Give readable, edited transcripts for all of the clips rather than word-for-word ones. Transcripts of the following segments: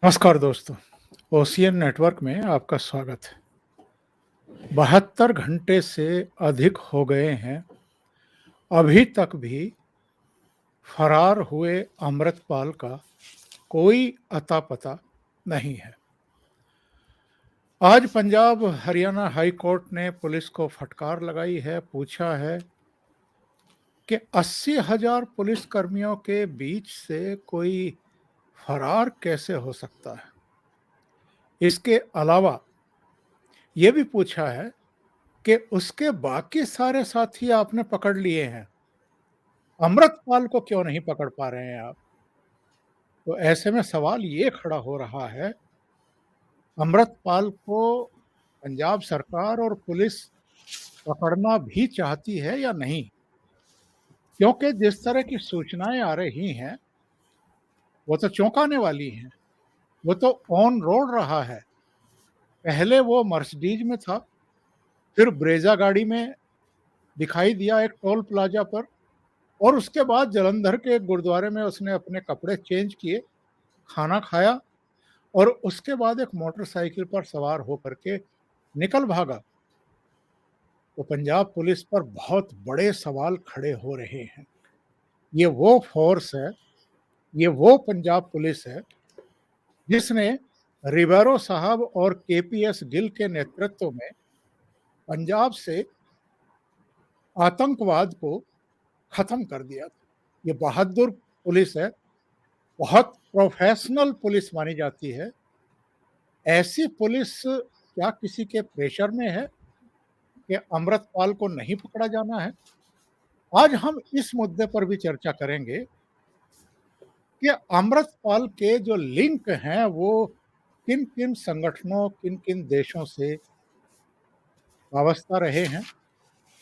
नमस्कार दोस्तों, ocean network में आपका स्वागत है। 72 घंटे से अधिक हो गए हैं, अभी तक भी फरार हुए अमृतपाल का कोई अता पता नहीं है। आज पंजाब हरियाणा हाई कोर्ट ने पुलिस को फटकार लगाई है, पूछा है कि 80,000 पुलिस कर्मियों के बीच से कोई फरार कैसे हो सकता है। इसके अलावा ये भी पूछा है कि उसके बाकी सारे साथी आपने पकड़ लिए हैं, अमृतपाल को क्यों नहीं पकड़ पा रहे हैं आप? तो ऐसे में सवाल ये खड़ा हो रहा है, अमृतपाल को पंजाब सरकार और पुलिस पकड़ना भी चाहती है या नहीं? क्योंकि जिस तरह की सूचनाएँ आ रही हैं, वो तो चौंकाने वाली हैं। वो तो ऑन रोड रहा है। पहले वो मर्सिडीज में था, फिर ब्रेज़ा गाड़ी में दिखाई दिया एक टोल प्लाज़ा पर और उसके बाद जालंधर के एक गुरुद्वारे में उसने अपने कपड़े चेंज किए, खाना खाया और उसके बाद एक मोटरसाइकिल पर सवार होकर के निकल भागा। तो पंजाब पुलिस पर बहुत बड़े सवाल खड़े हो रहे हैं। ये वो फ़ोर्स है, ये वो पंजाब पुलिस है, जिसने रिबेरो साहब और केपीएस गिल के नेतृत्व में पंजाब से आतंकवाद को खत्म कर दिया था। ये बहादुर पुलिस है, बहुत प्रोफ़ेशनल पुलिस मानी जाती है। ऐसी पुलिस क्या किसी के प्रेशर में है कि अमृतपाल को नहीं पकड़ा जाना है? आज हम इस मुद्दे पर भी चर्चा करेंगे कि अमृतपाल के जो लिंक हैं वो किन-किन संगठनों, किन-किन देशों से वाबस्ता रहे हैं।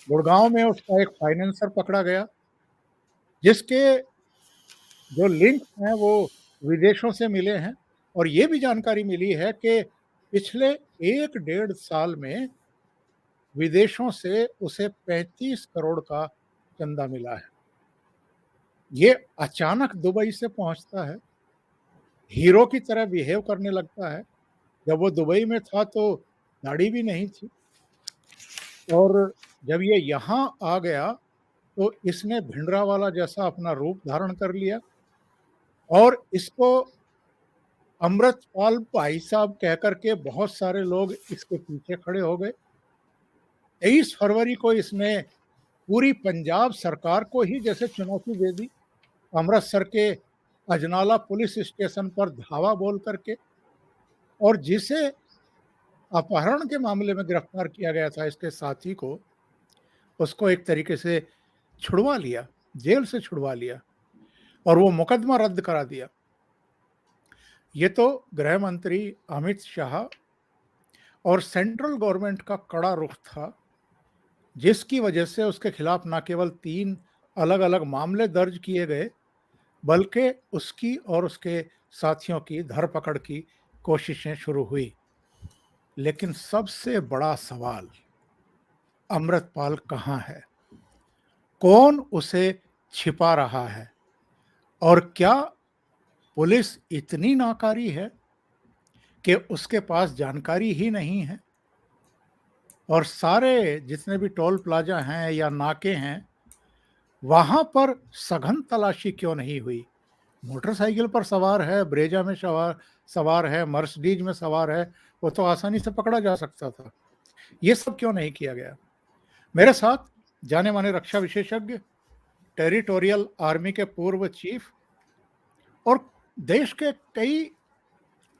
गुड़गाँव में उसका एक फाइनेंसर पकड़ा गया, जिसके जो लिंक हैं वो विदेशों से मिले हैं और ये भी जानकारी मिली है कि पिछले 1 डेढ़ साल में विदेशों से उसे 35 करोड़ का चंदा मिला है। ये अचानक दुबई से पहुँचता है, हीरो की तरह बिहेव करने लगता है। जब वो दुबई में था तो दाढ़ी भी नहीं थी और जब ये यहाँ आ गया तो इसने भिंडरावाला जैसा अपना रूप धारण कर लिया और इसको अमृतपाल भाई साहब कह कर के बहुत सारे लोग इसके पीछे खड़े हो गए। 23 फरवरी को इसने पूरी पंजाब सरकार को ही जैसे चुनौती दे दी, अमृतसर के अजनाला पुलिस स्टेशन पर धावा बोल करके और जिसे अपहरण के मामले में गिरफ्तार किया गया था इसके साथी को, उसको एक तरीके से छुड़वा लिया, जेल से छुड़वा लिया और वो मुकदमा रद्द करा दिया। ये तो गृह मंत्री अमित शाह और सेंट्रल गवर्नमेंट का कड़ा रुख था, जिसकी वजह से उसके खिलाफ ना केवल 3 अलग-अलग मामले दर्ज किए गए, बल्कि उसकी और उसके साथियों की धरपकड़ की कोशिशें शुरू हुई। लेकिन सबसे बड़ा सवाल, अमृतपाल कहाँ है? कौन उसे छिपा रहा है? और क्या पुलिस इतनी नाकारी है कि उसके पास जानकारी ही नहीं है? और सारे जितने भी टोल प्लाज़ा हैं या नाके हैं, वहाँ पर सघन तलाशी क्यों नहीं हुई? मोटरसाइकिल पर सवार है, ब्रेजा में सवार सवार है, मर्सिडीज में सवार है, वो तो आसानी से पकड़ा जा सकता था। ये सब क्यों नहीं किया गया? मेरे साथ जाने-माने रक्षा विशेषज्ञ, टेरिटोरियल आर्मी के पूर्व चीफ और देश के कई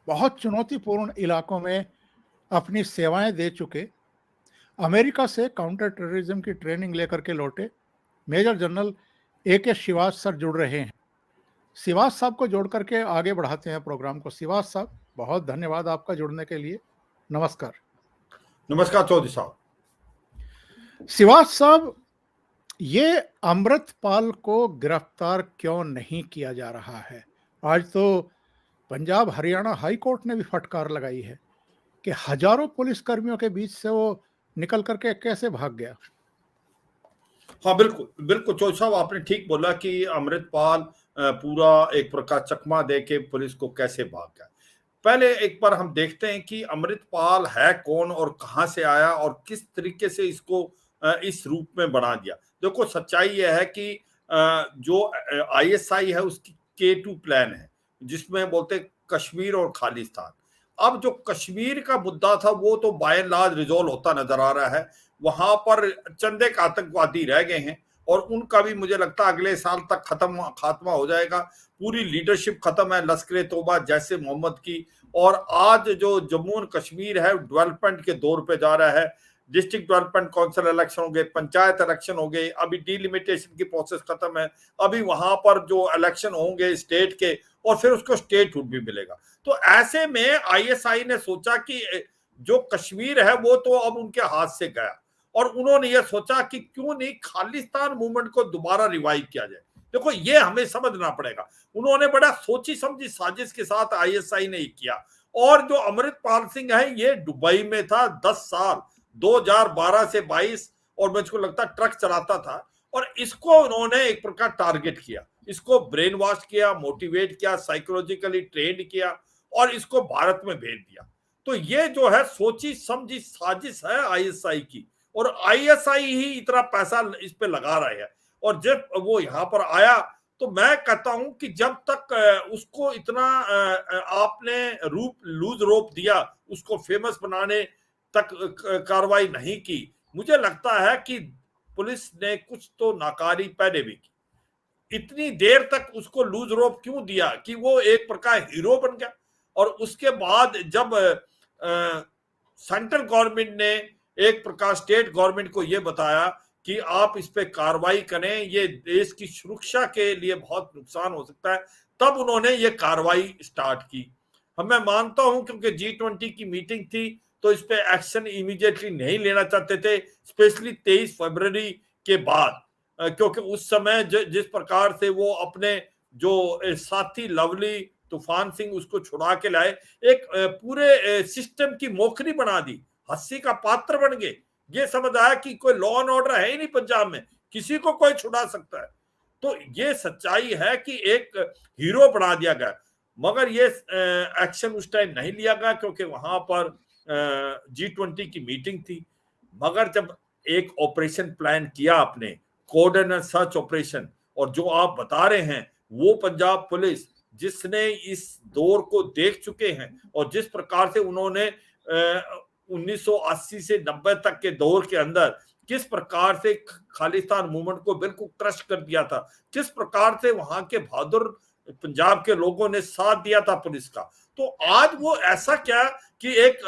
बहुत चुनौतीपूर्ण इलाकों में अपनी सेवाएँ दे चुके, अमेरिका से काउंटर टेररिज्म की ट्रेनिंग लेकर के लौटे major general A K. Shrivas sir जुड़ रहे हैं। श्रीवास साहब को जोड़ करके आगे बढ़ाते हैं प्रोग्राम को। श्रीवास साहब, बहुत धन्यवाद आपका जुड़ने के लिए। नमस्कार। नमस्कार चौधरी साहब। श्रीवास साहब, ये अमृतपाल को गिरफ्तार क्यों नहीं किया जा रहा है? आज तो पंजाब हरियाणा हाई कोर्ट ने भी फटकार लगाई है कि हजारों पुलिसकर्मियों के बीच से वो निकल करके कैसे भाग गया? हाँ, बिल्कुल बिल्कुल चौधरी साहब, आपने ठीक बोला कि अमृतपाल पूरा एक प्रकार चकमा दे के पुलिस को कैसे भाग गया। पहले एक बार हम देखते हैं कि अमृतपाल है कौन और कहां से आया और किस तरीके से इसको इस रूप में बना दिया। देखो सच्चाई यह है कि जो आईएसआई है उसकी K2 प्लान है, जिसमें बोलते कश्मीर और खालिस्तान। अब जो कश्मीर का मुद्दा था वो तो बाय एंड लार्ज रिजोल्व होता नजर आ रहा है। वहां पर चंद एक आतंकवादी रह गए हैं और उनका भी मुझे लगता है अगले साल तक खात्मा हो जाएगा। पूरी लीडरशिप खत्म है लश्कर ए तौबा जैसे मोहम्मद की। और आज जो जम्मू एंड कश्मीर है डेवलपमेंट के दौर पे जा रहा है। डिस्ट्रिक्ट डेवलपमेंट काउंसिल इलेक्शन हो गए, पंचायत इलेक्शन हो गए, अभी डिलिमिटेशन की प्रोसेस खत्म है, अभी वहां पर जो इलेक्शन होंगे स्टेट के और फिर उसको स्टेटहुड भी मिलेगा। तो ऐसे में आईएसआई ने सोचा कि जो कश्मीर है वो तो अब उनके हाथ से गया और उन्होंने ये सोचा कि क्यों नहीं खालिस्तान मूवमेंट को दोबारा रिवाइव किया जाए। देखो ये हमें समझना पड़ेगा, उन्होंने बड़ा सोची समझी साजिश के साथ आईएसआई ने किया। और जो अमृतपाल सिंह है ये दुबई में था 10 साल 2012 से 22 और मुझको लगता ट्रक चलाता था और इसको उन्होंने एक प्रकार टारगेट किया, इसको ब्रेन वॉश किया, मोटिवेट किया, साइकोलॉजिकली ट्रेंड किया और इसको भारत में भेज दिया। तो ये जो है सोची समझी साजिश है आईएसआई की और आईएसआई ही इतना पैसा इस पे लगा रहा है। और जब वो यहाँ पर आया तो मैं कहता हूं कि जब तक उसको इतना आपने लूज रोप दिया, उसको फेमस बनाने तक कार्रवाई नहीं की, मुझे लगता है कि पुलिस ने कुछ तो नाकारी पहले भी की। इतनी देर तक उसको लूज रोप क्यों दिया कि वो एक प्रकार हीरो बन गया। और उसके बाद जब सेंट्रल गवर्नमेंट ने एक प्रकार स्टेट गवर्नमेंट को यह बताया कि आप इस पे कार्रवाई करें, ये देश की सुरक्षा के लिए बहुत नुकसान हो सकता है, तब उन्होंने ये कार्रवाई स्टार्ट की। मैं मानता हूं क्योंकि G20 की मीटिंग थी तो इस पे एक्शन इमीडिएटली नहीं लेना चाहते थे, स्पेशली 23 फरवरी के बाद, क्योंकि उस समय जिस प्रकार से वो अपने जो साथी लवली तूफान सिंह उसको छुड़ा के लाए, एक पूरे सिस्टम की मोखरी बना दी, हंसी का पात्र बन गए। ये समझ आया कि कोई लॉ एंड ऑर्डर है ही नहीं पंजाब में, किसी को कोई छुड़ा सकता है। तो ये सच्चाई है कि एक हीरो बना दिया गया। मगर ये एक्शन उस टाइम नहीं लिया गया क्योंकि वहां पर G20 की मीटिंग थी। मगर जब एक ऑपरेशन प्लान किया आपने, कोऑर्डिनेट सर्च ऑपरेशन, और जो आप बता रहे हैं वो पंजाब पुलिस जिसने इस दौर को देख चुके हैं और जिस प्रकार से उन्होंने 1980 से 90 तक के दौर के अंदर किस प्रकार से खालिस्तान मूवमेंट को बिल्कुल क्रश कर दिया था, किस प्रकार से वहां के बहादुर पंजाब के लोगों ने साथ दिया था पुलिस का। तो आज वो ऐसा क्या कि एक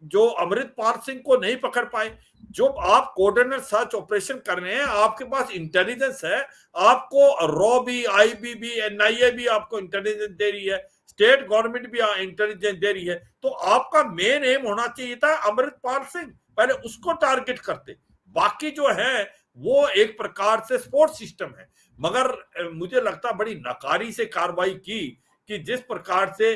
जो अमृतपाल सिंह को नहीं पकड़ पाए। जो आप कोऑर्डिनेट सर्च ऑपरेशन कर रहे हैं, आपके पास इंटेलिजेंस है, आपको रॉ भी, आईबी भी, एनआईए भी आपको इंटेलिजेंस दे रही है, स्टेट गवर्नमेंट भी इंटेलिजेंस दे रही है। तो आपका मेन एम होना चाहिए था अमृतपाल सिंह, पहले उसको टारगेट करते। बाकी जो है वो एक प्रकार से सपोर्ट सिस्टम है। मगर मुझे लगता बड़ी नकारी से कार्रवाई की कि जिस प्रकार से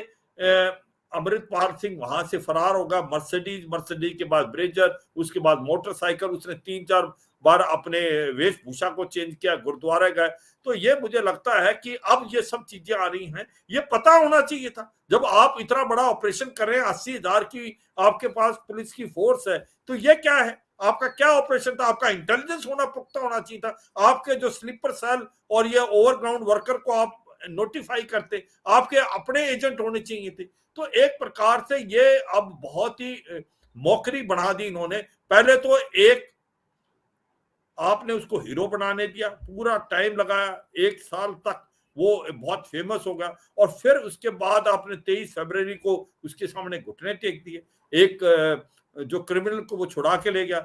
अमृतपाल सिंह वहां से फरार होगा, मर्सिडीज के बाद ब्रेजर, उसके बाद मोटरसाइकिल, उसने 3-4 बार अपने वेशभूषा को चेंज किया, गुरुद्वारा गए। तो ये मुझे लगता है कि अब ये सब चीजें आ रही हैं, ये पता होना चाहिए था। जब आप इतना बड़ा ऑपरेशन कर रहे हैं, 80,000 की आपके पास पुलिस की फोर्स है, तो ये क्या है, आपका क्या ऑपरेशन था? आपका इंटेलिजेंस होना पुख्ता होना चाहिए था। आपके जो स्लीपर सेल और ये ओवरग्राउंड वर्कर को आप नोटिफाई करते, आपके अपने एजेंट होने चाहिए थे। तो एक प्रकार से ये अब बहुत ही मौकरी बना दी इन्होंने। पहले तो एक आपने उसको हीरो बनाने दिया, पूरा टाइम लगाया, 1 साल तक वो बहुत फेमस होगा, और फिर उसके बाद आपने 23 फरवरी को उसके सामने घुटने टेक दिए। एक जो क्रिमिनल को वो छुड़ा के ले गया।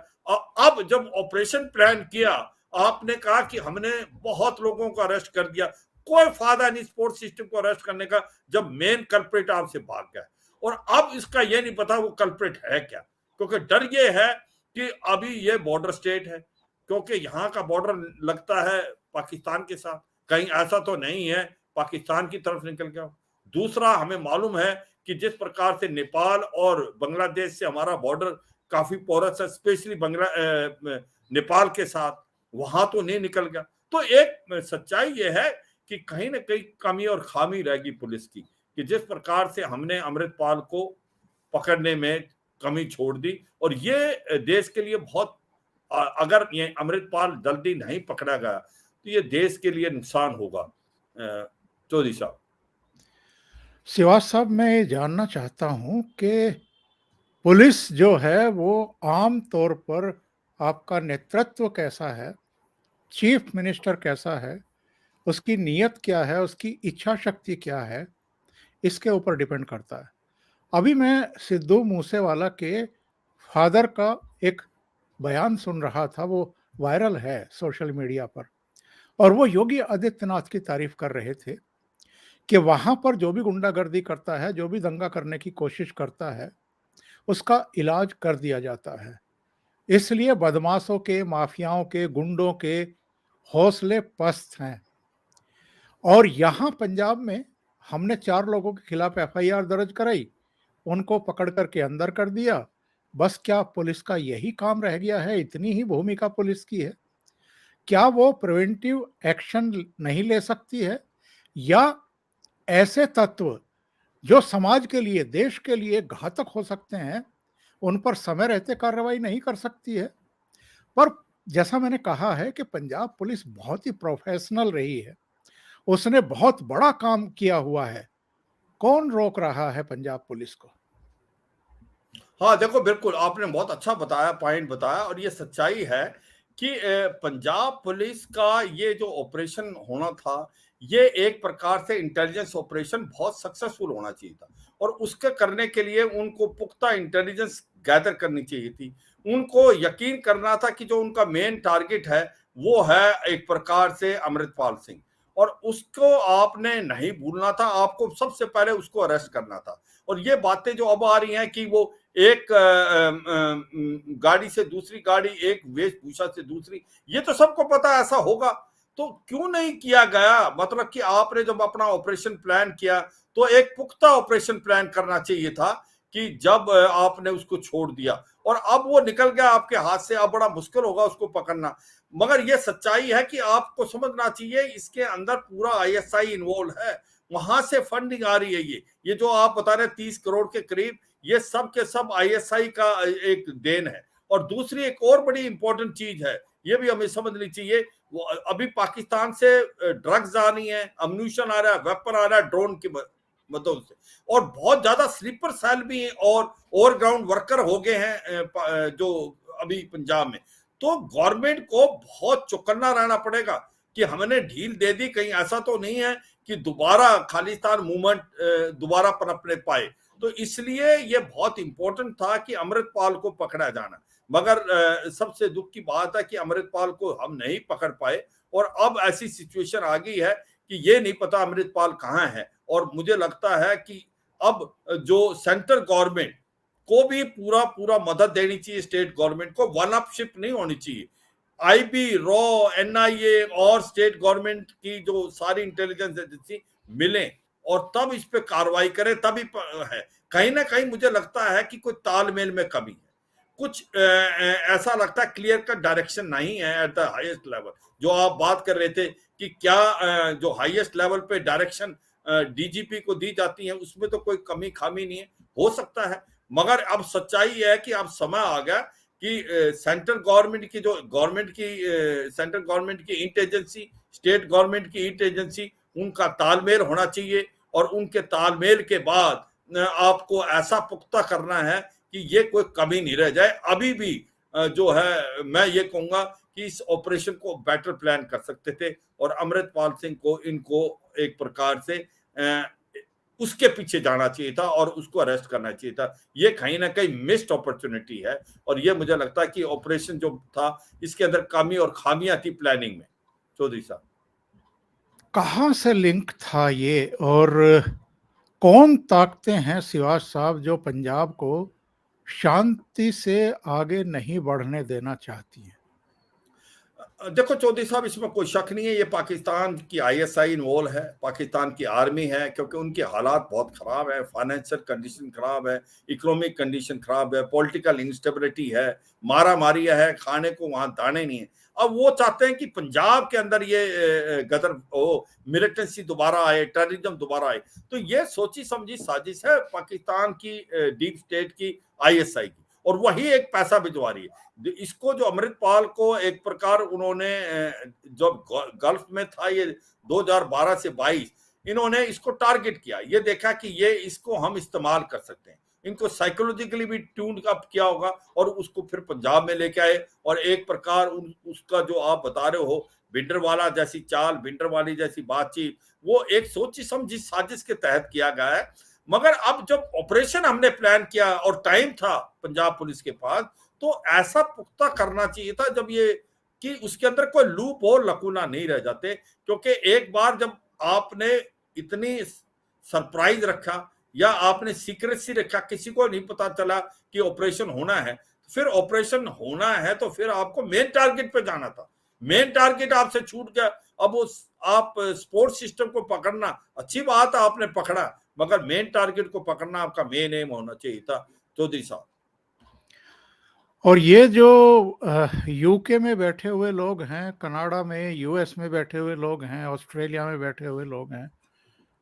अब जब ऑपरेशन प्लान किया, आपने कहा कि हमने बहुत लोगों को अरेस्ट कर दिया, कोई फायदा नहीं स्पोर्ट्स सिस्टम को अरेस्ट करने का जब मेन कल्प्रिट आपसे भाग गया। और अब इसका ये नहीं पता वो कल्प्रिट है क्या, क्योंकि डर ये है कि अभी ये बॉर्डर स्टेट है, क्योंकि यहाँ का बॉर्डर लगता है पाकिस्तान के साथ, कहीं ऐसा तो नहीं है पाकिस्तान की तरफ निकल गया। दूसरा, हमें मालूम है कि जिस प्रकार से नेपाल और बांग्लादेश से हमारा बॉर्डर काफी पोरस है, स्पेशली नेपाल के साथ, वहां तो नहीं निकल गया। तो एक सच्चाई यह है कि कहीं ना कहीं कमी और खामी रहेगी पुलिस की, कि जिस प्रकार से हमने अमृतपाल को पकड़ने में कमी छोड़ दी, और ये देश के लिए बहुत अगर ये अमृतपाल जल्दी नहीं पकड़ा गया तो ये देश के लिए नुकसान होगा। चौधरी साहब। शिवाज साहब, मैं ये जानना चाहता हूं कि पुलिस जो है वो आम तौर पर आपका नेतृत्व कैसा है, चीफ मिनिस्टर कैसा है, उसकी नीयत क्या है, उसकी इच्छा शक्ति क्या है, इसके ऊपर डिपेंड करता है। अभी मैं सिद्धू मूसेवाला के फादर का एक बयान सुन रहा था, वो वायरल है सोशल मीडिया पर, और वो योगी आदित्यनाथ की तारीफ कर रहे थे कि वहां पर जो भी गुंडागर्दी करता है, जो भी दंगा करने की कोशिश करता है, उसका इलाज कर दिया जाता है। इसलिए बदमाशों के, माफियाओं के, गुंडों के हौसले पस्त हैं। और यहाँ पंजाब में हमने 4 लोगों के खिलाफ एफआईआर दर्ज कराई, उनको पकड़ करके अंदर कर दिया। बस क्या पुलिस का यही काम रह गया है? इतनी ही भूमिका पुलिस की है? क्या वो प्रिवेंटिव एक्शन नहीं ले सकती है? या ऐसे तत्व जो समाज के लिए, देश के लिए घातक हो सकते हैं, उन पर समय रहते कार्रवाई नहीं कर सकती है? पर जैसा मैंने कहा है कि पंजाब पुलिस बहुत ही प्रोफेशनल रही है, उसने बहुत बड़ा काम किया हुआ है। कौन रोक रहा है पंजाब पुलिस को? हाँ, देखो बिल्कुल आपने बहुत अच्छा बताया, पॉइंट बताया, और ये सच्चाई है कि पंजाब पुलिस का ये जो ऑपरेशन होना था, ये एक प्रकार से इंटेलिजेंस ऑपरेशन बहुत सक्सेसफुल होना चाहिए था, और उसके करने के लिए उनको पुख्ता इंटेलिजेंस गैदर करनी चाहिए थी। उनको यकीन करना था कि जो उनका मेन टारगेट है, वो है एक प्रकार से अमृतपाल सिंह, और उसको आपने नहीं भूलना था, आपको सबसे पहले उसको अरेस्ट करना था। और ये बातें जो अब आ रही हैं कि वो एक गाड़ी से दूसरी गाड़ी, एक वेशभूषा से दूसरी, ये तो सबको पता है ऐसा होगा, तो क्यों नहीं किया गया? मतलब कि आपने जब अपना ऑपरेशन प्लान किया तो एक पुख्ता ऑपरेशन प्लान करना चाहिए था कि जब आपने उसको छोड़ दिया और अब वो निकल गया आपके हाथ से, अब बड़ा मुश्किल होगा उसको पकड़ना। मगर ये सच्चाई है कि आपको समझना चाहिए इसके अंदर पूरा आईएसआई इन्वॉल्व है, वहां से फंडिंग आ रही है। ये जो आप बता रहे 30 करोड़ के करीब, ये सब के सब आईएसआई का एक देन है। और दूसरी एक और बड़ी इंपॉर्टेंट चीज है, ये भी हमें समझनी चाहिए, वो अभी पाकिस्तान से ड्रग्स आ रही है, अम्यूनिशन आ रहा है, वेपन आ रहा है ड्रोन की मदद से, और बहुत ज्यादा स्लीपर सेल भी है और ओवरग्राउंड वर्कर हो गए हैं जो अभी पंजाब में। तो गवर्नमेंट को बहुत चौकन्ना रहना पड़ेगा कि हमने ढील दे दी, कहीं ऐसा तो नहीं है कि दोबारा खालिस्तान मूवमेंट दोबारा पनपने पाए। तो इसलिए ये बहुत इंपॉर्टेंट था कि अमृतपाल को पकड़ा जाना, मगर सबसे दुख की बात है कि अमृतपाल को हम नहीं पकड़ पाए, और अब ऐसी सिचुएशन आ गई है कि ये नहीं पता अमृतपाल कहाँ है। और मुझे लगता है कि अब जो सेंट्रल गवर्नमेंट को भी पूरा पूरा मदद देनी चाहिए, स्टेट गवर्नमेंट को वन अपशिप नहीं होनी चाहिए। आईबी, रॉ, एनआईए और स्टेट गवर्नमेंट की जो सारी इंटेलिजेंस एजेंसी मिले और तब इस पे कार्रवाई करे, तभी है। कहीं ना कहीं मुझे लगता है कि कोई तालमेल में कमी है, कुछ ऐसा लगता है क्लियर कट डायरेक्शन नहीं है एट द हाईएस्ट लेवल। जो आप बात कर रहे थे कि क्या जो हाईएस्ट लेवल पे डायरेक्शन डीजीपी को दी जाती है, उसमें तो कोई कमी खामी नहीं है, हो सकता है। मगर अब सच्चाई है कि अब समय आ गया कि सेंट्रल गवर्नमेंट की जो गवर्नमेंट की सेंट्रल गवर्नमेंट की इंट एजेंसी, स्टेट गवर्नमेंट की इंट एजेंसी, उनका तालमेल होना चाहिए, और उनके तालमेल के बाद आपको ऐसा पुख्ता करना है कि ये कोई कमी नहीं रह जाए। अभी भी जो है मैं ये कहूंगा कि इस ऑपरेशन को बेटर प्लान कर सकते थे, और अमृतपाल सिंह को इनको एक प्रकार से उसके पीछे जाना चाहिए था और उसको अरेस्ट करना चाहिए था। ये कहीं ना कहीं मिस्ड अपॉर्चुनिटी है, और ये मुझे लगता है कि ऑपरेशन जो था इसके अंदर कमी और खामियां थी प्लानिंग में। चौधरी साहब, कहाँ से लिंक था ये, और कौन ताकतें हैं शिवाज साहब जो पंजाब को शांति से आगे नहीं बढ़ने देना चाहती हैं? देखो चौधरी साहब, इसमें कोई शक नहीं है, ये पाकिस्तान की आईएसआई इन्वॉल्व है, पाकिस्तान की आर्मी है, क्योंकि उनके हालात बहुत खराब है, फाइनेंशियल कंडीशन खराब है, इकोनॉमिक कंडीशन खराब है, पॉलिटिकल इंस्टेबिलिटी है, मारा मारी है, खाने को वहां दाने नहीं है। अब वो चाहते हैं कि पंजाब के अंदर ये गदर मिलिटेंसी दोबारा आए, टेररिज्म दोबारा आए। तो ये सोची समझी साजिश है पाकिस्तान की डीप स्टेट की, आईएसआई की, और वही एक पैसा भिजवा रही है इसको। जो अमृतपाल को एक प्रकार उन्होंने, जब गल्फ में था ये 2012 से 22, इन्होंने इसको टारगेट किया, ये देखा कि ये इसको हम इस्तेमाल कर सकते हैं, इनको साइकोलॉजिकली भी ट्यून अप किया होगा और उसको फिर पंजाब में लेके आए। और एक प्रकार उसका जो आप बता रहे हो भिंडरवाला जैसी चाल, भिंडरवाली जैसी बातचीत, वो एक सोची समझी साजिश के तहत किया गया है। मगर अब जब ऑपरेशन हमने प्लान किया और टाइम था पंजाब पुलिस के पास, तो ऐसा पुख्ता करना चाहिए था जब ये कि उसके अंदर कोई लूप होल लकूना नहीं रह जाते। क्योंकि एक बार जब आपने इतनी सरप्राइज रखा या आपने सीक्रेसी रखा, किसी को नहीं पता चला कि ऑपरेशन होना है, फिर ऑपरेशन होना है तो फिर आपको मेन टारगेट पे जाना था, मेन टारगेट आपसे छूट गया। अब उस आप स्पोर्ट सिस्टम को पकड़ना अच्छी बात है, आपने पकड़ा, मगर मेन टारगेट को पकड़ना आपका मेन एम होना चाहिए था चौधरी साहब। और ये जो यूके में बैठे हुए लोग हैं, कनाडा में, यूएस में बैठे हुए लोग हैं, ऑस्ट्रेलिया में बैठे हुए लोग हैं,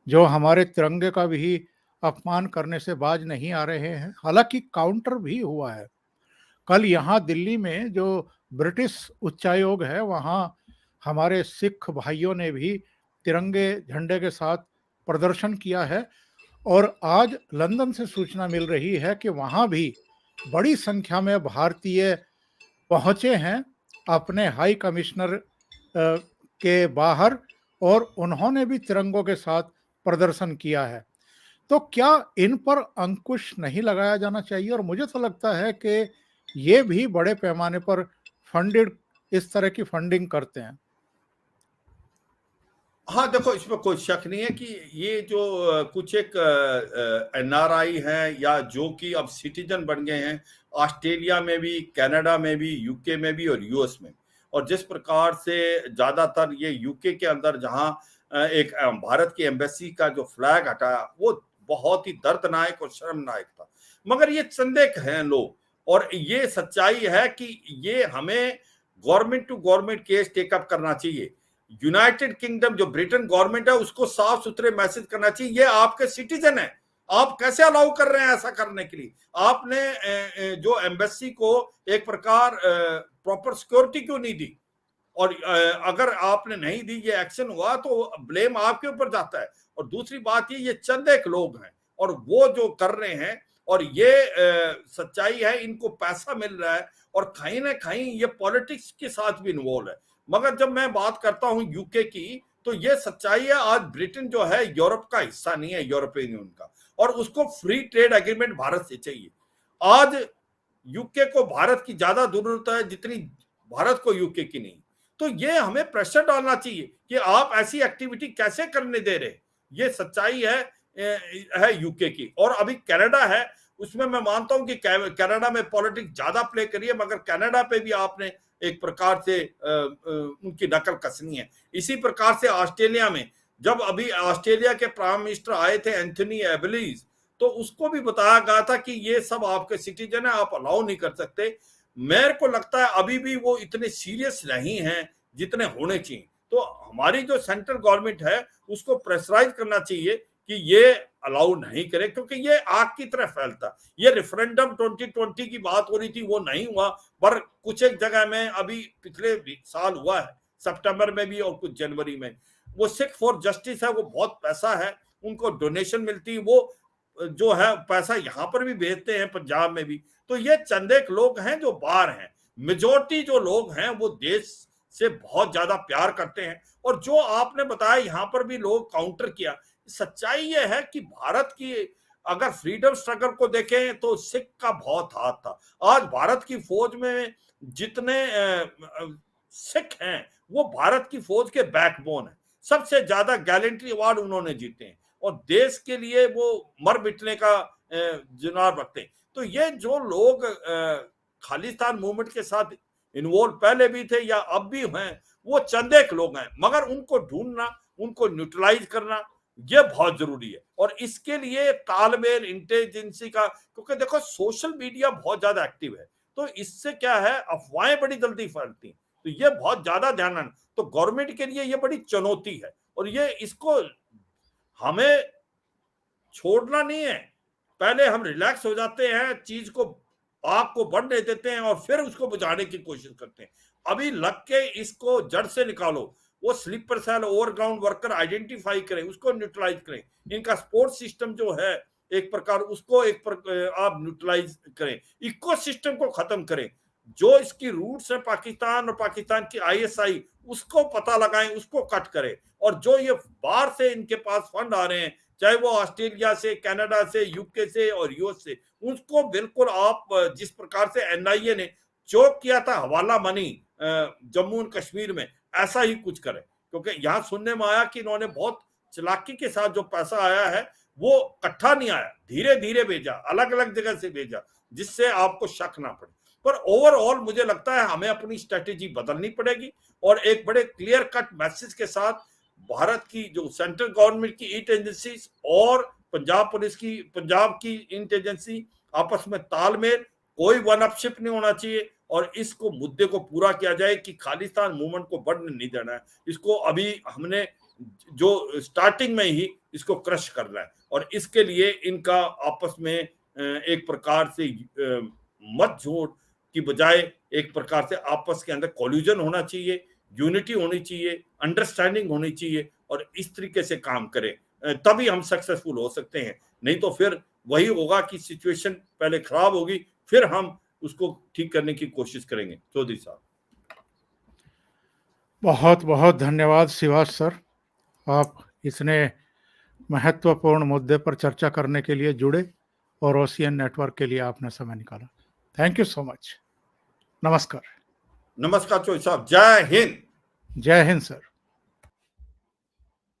जो हमारे तिरंगे का भी अपमान करने से बाज नहीं आ रहे हैं, हालांकि काउंटर भी हुआ है। कल यहाँ दिल्ली में जो ब्रिटिश उच्चायोग है, वहाँ हमारे सिख भाइयों ने भी तिरंगे झंडे के साथ प्रदर्शन किया है। और आज लंदन से सूचना मिल रही है कि वहाँ भी बड़ी संख्या में भारतीय पहुंचे हैं अपने हाई कमिश्नर के बाहर, और उन्होंने भी तिरंगों के साथ प्रदर्शन किया है। तो क्या इन पर अंकुश नहीं लगाया जाना चाहिए? और मुझे तो लगता है कि ये भी बड़े पैमाने पर फंडेड, इस तरह की फंडिंग करते हैं। हाँ, देखो इसमें कोई शक नहीं है कि ये जो कुछ एक एनआरआई हैं या जो कि अब सिटीजन बन गए हैं, ऑस्ट्रेलिया में भी, कनाडा में भी, यूके में भी और यूएस में। और जिस प्रकार से ज्यादातर ये यूके के अंदर जहां एक भारत की एम्बेसी का जो फ्लैग हटाया, वो बहुत ही दर्दनाक और शर्मनाक था। मगर ये चंदे हैं लोग, और ये सच्चाई है कि ये हमें government to government case take up करना चाहिए। यूनाइटेड किंगडम जो ब्रिटेन गवर्नमेंट है उसको साफ सुथरे मैसेज करना चाहिए, ये आपके सिटीजन है, आप कैसे अलाउ कर रहे हैं ऐसा करने के लिए? आपने जो एम्बेसी को एक प्रकार प्रॉपर सिक्योरिटी क्यों नहीं दी? और अगर आपने नहीं दी, ये एक्शन हुआ, तो ब्लेम आपके ऊपर जाता है। और दूसरी बात ये चंद एक लोग हैं और वो जो कर रहे हैं, और ये सच्चाई है, इनको पैसा मिल रहा है और कहीं ना कहीं ये पॉलिटिक्स के साथ भी इन्वॉल्व है। मगर जब मैं बात करता हूं यूके की, तो ये सच्चाई है, आज ब्रिटेन जो है यूरोप का हिस्सा नहीं है, यूरोपियन यूनियन का, और उसको फ्री ट्रेड एग्रीमेंट भारत से चाहिए। आज यूके को भारत की ज्यादा जरूरत है जितनी भारत को यूके की नहीं। तो ये हमें प्रेशर डालना चाहिए कि आप ऐसी एक्टिविटी कैसे करने दे रहे। ये सच्चाई है यूके की। और अभी कनाडा है, उसमें मैं मानता हूं कि कनाडा में पॉलिटिक्स ज्यादा प्ले करी है, मगर कनाडा पे भी आपने एक प्रकार से उनकी नकल कसनी है। इसी प्रकार से ऑस्ट्रेलिया में, जब अभी ऑस्ट्रेलिया के प्राइम मिनिस्टर आए थे एंथनी एल्बनीज़, तो उसको भी बताया गया था कि ये सब आपके सिटीजन है, आप अलाउ नहीं कर सकते। मेरे को लगता है अभी भी वो इतने सीरियस नहीं हैं जितने होने चाहिए। तो हमारी जो सेंट्रल गवर्नमेंट है उसको प्रेशराइज करना चाहिए कि ये अलाउ नहीं करे, क्योंकि ये आग की तरह फैलता। ये रेफरेंडम 2020 की बात हो रही थी, वो नहीं हुआ, पर कुछ एक जगह में अभी पिछले साल हुआ है, सितंबर में भी और कुछ जनवरी में। वो सिख फॉर जस्टिस है, वो बहुत पैसा है, उनको डोनेशन मिलती है, वो जो है पैसा यहाँ पर भी भेजते हैं, पंजाब में भी। तो ये चंद एक लोग हैं जो बाहर हैं, मेजोरिटी जो लोग हैं वो देश से बहुत ज्यादा प्यार करते हैं। और जो आपने बताया यहाँ पर भी लोग काउंटर किया, सच्चाई ये है कि भारत की अगर फ्रीडम स्ट्रगल को देखें तो सिख का बहुत हाथ था। आज भारत की फौज में जितने सिख हैं वो भारत की फौज के बैकबोन है, सबसे ज्यादा गैलेंट्री अवार्ड उन्होंने जीते हैं और देश के लिए वो मर मिटने का जुनून रखते हैं। तो ये जो लोग खालिस्तान मूवमेंट के साथ इन्वॉल्व पहले भी थे या अब भी हैं, वो चंद एक लोग हैं, मगर उनको ढूंढना, उनको न्यूट्रलाइज करना ये बहुत जरूरी है। और इसके लिए तालमेल इंटेलिजेंसी का, क्योंकि देखो सोशल मीडिया बहुत ज्यादा एक्टिव है, तो इससे क्या है, अफवाहें बड़ी जल्दी फैलती हैं, तो ये बहुत ज्यादा ध्यान रखना। तो गवर्नमेंट के लिए ये बड़ी चुनौती है और ये इसको हमें छोड़ना नहीं है। पहले हम रिलैक्स हो जाते हैं, चीज को, आग को बढ़ने देते हैं और फिर उसको बुझाने की कोशिश करते हैं। अभी लग के इसको जड़ से निकालो, वो sleeper cell, overground worker identify करें, उसको न्यूट्रलाइज करें। इनका सपोर्ट सिस्टम जो है एक प्रकार, उसको आप न्यूट्रलाइज करें, इको सिस्टम को खत्म करें। जो इसकी रूट्स है पाकिस्तान और पाकिस्तान की आईएसआई, उसको पता लगाएं, उसको कट करें। और जो ये बाहर से इनके पास फंड आ रहे हैं, चाहे वो ऑस्ट्रेलिया से, कनाडा से, यूके से और यूएस से, उसको बिल्कुल आप, जिस प्रकार से एनआईए ने जो किया था हवाला मनी जम्मू एंड कश्मीर में, ऐसा ही कुछ करें। क्योंकि यहां सुनने में आया कि इन्होंने बहुत चालाकी के साथ जो पैसा आया है वो इकट्ठा नहीं आया, धीरे धीरे भेजा, अलग अलग जगह से भेजा, जिससे आपको शक ना पड़े। पर ओवरऑल मुझे लगता है हमें अपनी स्ट्रेटेजी बदलनी पड़ेगी और एक बड़े क्लियर कट मैसेज के साथ भारत की जो सेंट्रल गवर्नमेंट की इंटेलिजेंसी और पंजाब पुलिस की, पंजाब की इंटेलिजेंसी, आपस में तालमेल, कोई वन अपशिप नहीं होना चाहिए और इसको मुद्दे को पूरा किया जाए कि खालिस्तान मूवमेंट को बढ़ने नहीं देना है। इसको अभी हमने जो स्टार्टिंग में ही इसको क्रश करना है और इसके लिए इनका आपस में एक प्रकार से मत झूठ की बजाय एक प्रकार से आपस के अंदर कोल्यूजन होना चाहिए, यूनिटी होनी चाहिए, अंडरस्टैंडिंग होनी चाहिए और इस तरीके से काम करें, तभी हम सक्सेसफुल हो सकते हैं। नहीं तो फिर वही होगा कि सिचुएशन पहले खराब होगी, फिर हम उसको ठीक करने की कोशिश करेंगे। चौधरी साहब, बहुत बहुत धन्यवाद शिवाज सर, आप इतने महत्वपूर्ण मुद्दे पर चर्चा करने के लिए जुड़े और ओशियन नेटवर्क के लिए आपने समय निकाला। Thank you so much. नमस्कार। नमस्कार चौधरी साहब, जय हिंद। जय हिंद सर।